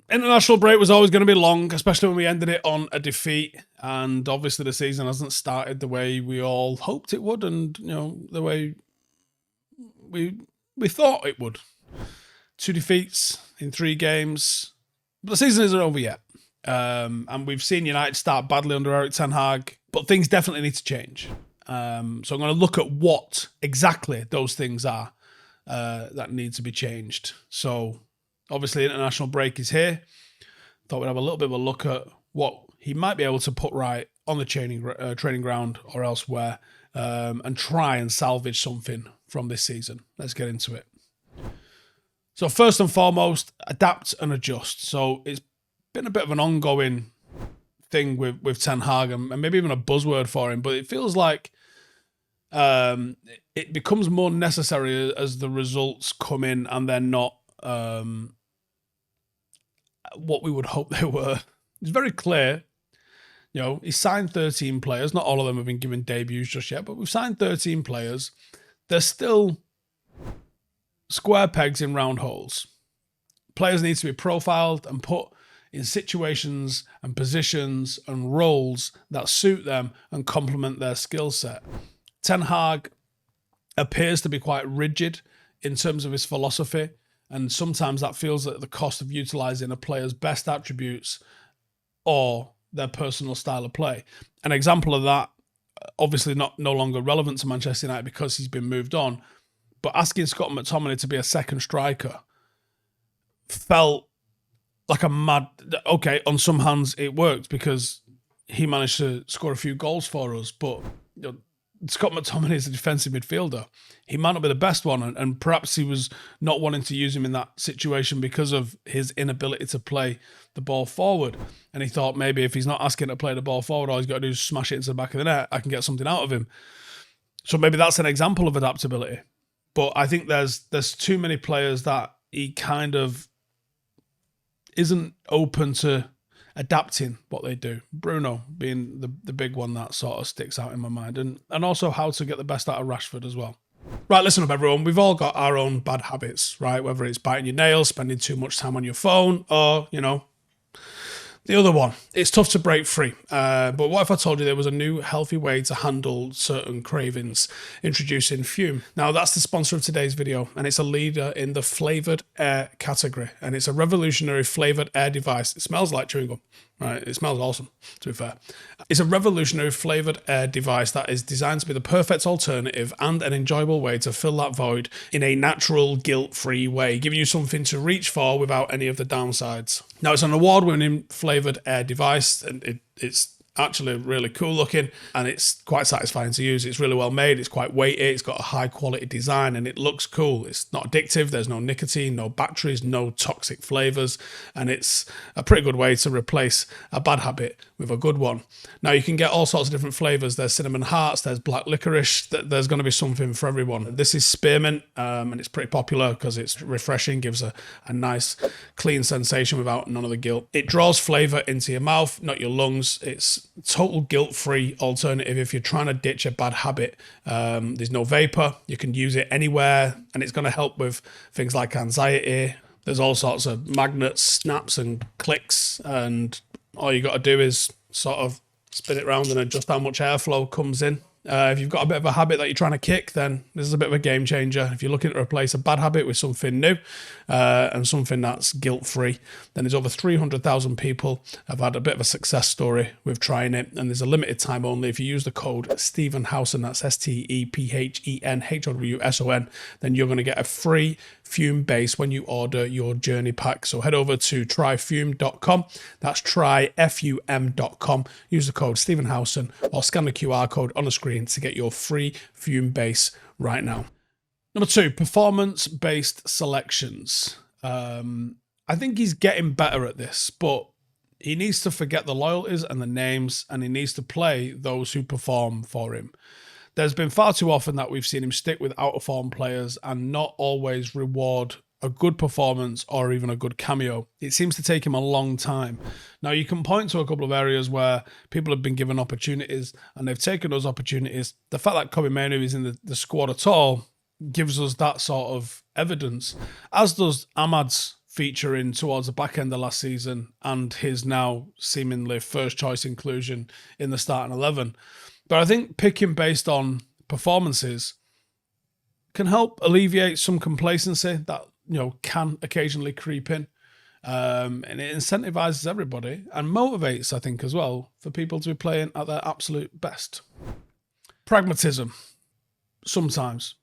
International break was always going to be long, especially when we ended it on a defeat. And obviously the season hasn't started the way we all hoped it would, and the way we thought it would. 2 defeats in 3 games. But the season isn't over yet. And we've seen United start badly under Erik Ten Hag, but things definitely need to change. So I'm going to look at what exactly those things are that need to be changed. So obviously international break is here. Thought we'd have a little bit of a look at what he might be able to put right on the training ground or elsewhere, and try and salvage something from this season. Let's get into it. So first and foremost, adapt and adjust. So it's been a bit of an ongoing thing with Ten Hag, and maybe even a buzzword for him, but it feels like it becomes more necessary as the results come in and they're not what we would hope they were. It's very clear. He signed 13 players. Not all of them have been given debuts just yet, but we've signed 13 players. They're still square pegs in round holes. Players need to be profiled and put in situations and positions and roles that suit them and complement their skill set. Ten Hag appears to be quite rigid in terms of his philosophy, and sometimes that feels at the cost of utilising a player's best attributes or their personal style of play. An example of that, obviously no longer relevant to Manchester United because he's been moved on, but asking Scott McTominay to be a second striker felt like a mad... Okay, on some hands it worked because he managed to score a few goals for us, but Scott McTominay is a defensive midfielder. He might not be the best one, and perhaps he was not wanting to use him in that situation because of his inability to play the ball forward. And he thought maybe if he's not asking to play the ball forward, all he's got to do is smash it into the back of the net, I can get something out of him. So maybe that's an example of adaptability. But I think there's too many players that he kind of isn't open to adapting what they do. Bruno being the big one that sort of sticks out in my mind. And also how to get the best out of Rashford as well. Right, listen up everyone. We've all got our own bad habits, right? Whether it's biting your nails, spending too much time on your phone, or, the other one. It's tough to break free. But what if I told you there was a new healthy way to handle certain cravings? Introducing Fume. Now, that's the sponsor of today's video, and it's a leader in the flavoured air category. And it's a revolutionary flavoured air device. It smells like chewing gum, right? It smells awesome, to be fair. It's a revolutionary flavoured air device that is designed to be the perfect alternative and an enjoyable way to fill that void in a natural, guilt-free way, giving you something to reach for without any of the downsides. Now, it's an award-winning flavoured air device, and it's actually really cool looking, and it's quite satisfying to use. It's really well made, it's quite weighty, it's got a high quality design, and it looks cool. It's not addictive, there's no nicotine, no batteries, no toxic flavours, and it's a pretty good way to replace a bad habit with a good one. Now, you can get all sorts of different flavours. There's cinnamon hearts, there's black licorice, there's going to be something for everyone. This is spearmint, and it's pretty popular because it's refreshing, gives a nice clean sensation without none of the guilt. It draws flavour into your mouth, not your lungs. It's total guilt-free alternative if you're trying to ditch a bad habit. There's no vapor, you can use it anywhere, and it's going to help with things like anxiety. There's all sorts of magnets, snaps and clicks, and all you got to do is sort of spin it around and adjust how much airflow comes in. If you've got a bit of a habit that you're trying to kick, then this is a bit of a game changer. If you're looking to replace a bad habit with something new and something that's guilt-free, then there's over 300,000 people have had a bit of a success story with trying it, and there's a limited time only. If you use the code Stephen Howson, that's STEPHENHOWSON, then you're going to get a free Fume base when you order your journey pack. So head over to tryfume.com. That's tryfum.com. Use the code Stephen Howson or scan the QR code on the screen to get your free Fume base right now. Number 2, performance-based selections. I think he's getting better at this, but he needs to forget the loyalties and the names, and he needs to play those who perform for him. There's been far too often that we've seen him stick with out-of-form players and not always reward a good performance or even a good cameo. It seems to take him a long time. Now, you can point to a couple of areas where people have been given opportunities and they've taken those opportunities. The fact that Kobe Mainoo is in the squad at all gives us that sort of evidence, as does Ahmad's featuring towards the back end of last season and his now seemingly first choice inclusion in the starting 11. But I think picking based on performances can help alleviate some complacency that, can occasionally creep in. And it incentivizes everybody and motivates, I think, as well, for people to be playing at their absolute best. Pragmatism. Sometimes.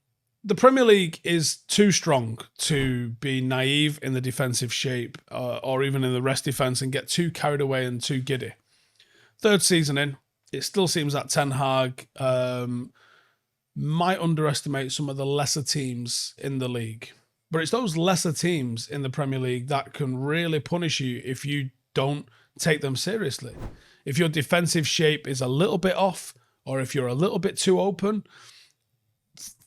The Premier League is too strong to be naive in the defensive shape or even in the rest defence and get too carried away and too giddy. Third season in, it still seems that Ten Hag might underestimate some of the lesser teams in the league. But it's those lesser teams in the Premier League that can really punish you if you don't take them seriously. If your defensive shape is a little bit off, or if you're a little bit too open,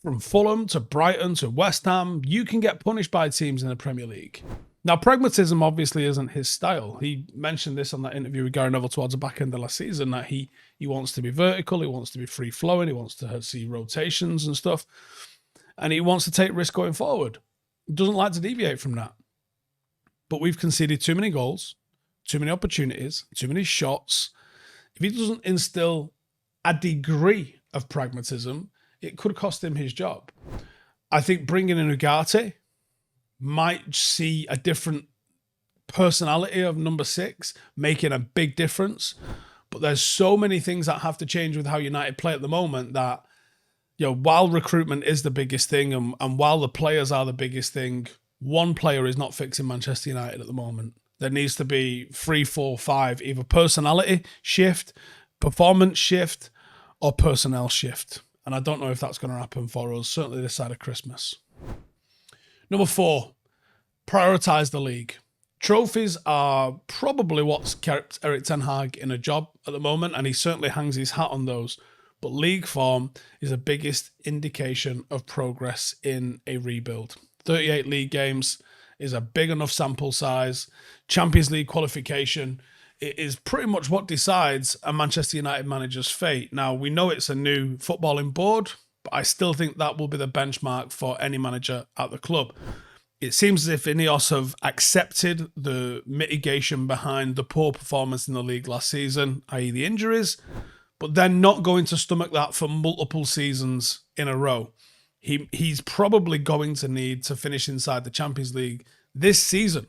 from Fulham to Brighton to West Ham, you can get punished by teams in the Premier League. Now, pragmatism obviously isn't his style. He mentioned this on that interview with Gary Neville towards the back end of last season, that he wants to be vertical, he wants to be free-flowing, he wants to see rotations and stuff, and he wants to take risk going forward. He doesn't like to deviate from that. But we've conceded too many goals, too many opportunities, too many shots. If he doesn't instill a degree of pragmatism, it could cost him his job. I think bringing in Ugarte might see a different personality of number 6, making a big difference. But there's so many things that have to change with how United play at the moment that, while recruitment is the biggest thing and while the players are the biggest thing, one player is not fixing Manchester United at the moment. There needs to be 3, 4, 5, either personality shift, performance shift, or personnel shift. And I don't know if that's going to happen for us, certainly this side of Christmas. Number 4, prioritise the league. Trophies are probably what's kept Erik Ten Hag in a job at the moment, and he certainly hangs his hat on those. But league form is the biggest indication of progress in a rebuild. 38 league games is a big enough sample size. Champions League qualification, it is pretty much what decides a Manchester United manager's fate. Now, we know it's a new footballing board, but I still think that will be the benchmark for any manager at the club. It seems as if Ineos have accepted the mitigation behind the poor performance in the league last season, i.e. the injuries, but they're not going to stomach that for multiple seasons in a row. He's probably going to need to finish inside the Champions League this season.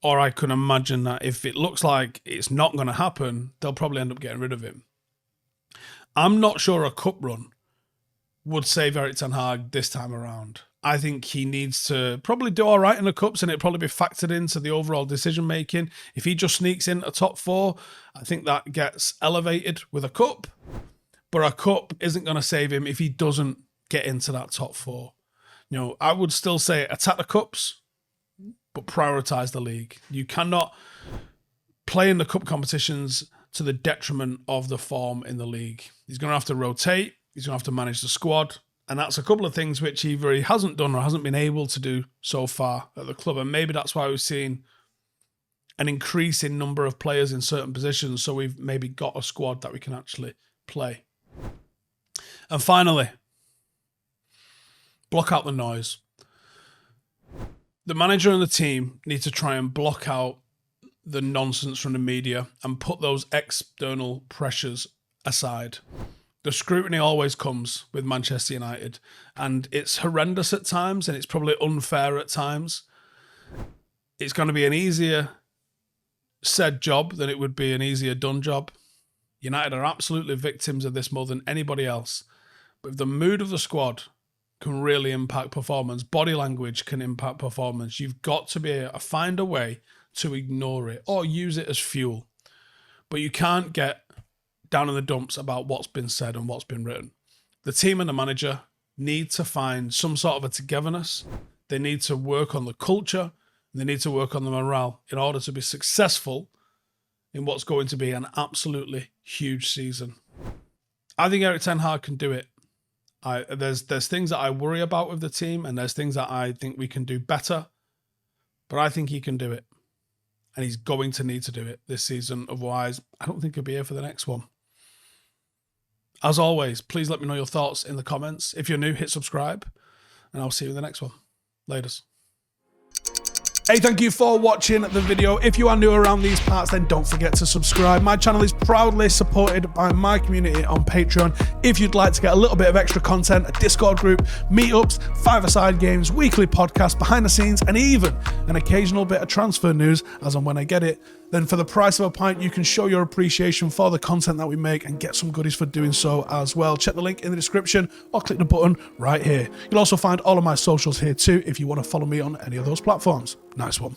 Or I can imagine that if it looks like it's not going to happen, they'll probably end up getting rid of him. I'm not sure a cup run would save Erik Ten Hag this time around. I think he needs to probably do all right in the cups and it'll probably be factored into the overall decision making. If he just sneaks in a top 4, I think that gets elevated with a cup. But a cup isn't going to save him if he doesn't get into that top 4. I would still say attack the cups, but prioritise the league. You cannot play in the cup competitions to the detriment of the form in the league. He's going to have to rotate. He's going to have to manage the squad. And that's a couple of things which either he hasn't done or hasn't been able to do so far at the club. And maybe that's why we've seen an increase in number of players in certain positions. So we've maybe got a squad that we can actually play. And finally, block out the noise. The manager and the team need to try and block out the nonsense from the media and put those external pressures aside. The scrutiny always comes with Manchester United, and it's horrendous at times, and it's probably unfair at times. It's going to be an easier said job than it would be an easier done job. United are absolutely victims of this more than anybody else. But if the mood of the squad can really impact performance, body language can impact performance, you've got to be able to find a way to ignore it or use it as fuel. But you can't get down in the dumps about what's been said and what's been written. The team and the manager need to find some sort of a togetherness. They need to work on the culture. They need to work on the morale in order to be successful in what's going to be an absolutely huge season. I think Erik Ten Hag can do it. There's things that I worry about with the team, and there's things that I think we can do better. But I think he can do it. And he's going to need to do it this season. Otherwise, I don't think he'll be here for the next one. As always, please let me know your thoughts in the comments. If you're new, hit subscribe, and I'll see you in the next one. Laters. Hey, thank you for watching the video. If you are new around these parts, then don't forget to subscribe. My channel is proudly supported by my community on Patreon. If you'd like to get a little bit of extra content, a Discord group, meetups, five-a-side games, weekly podcasts, behind the scenes, and even an occasional bit of transfer news as and when I get it, then for the price of a pint, you can show your appreciation for the content that we make and get some goodies for doing so as well. Check the link in the description or click the button right here. You'll also find all of my socials here too if you want to follow me on any of those platforms. Nice one.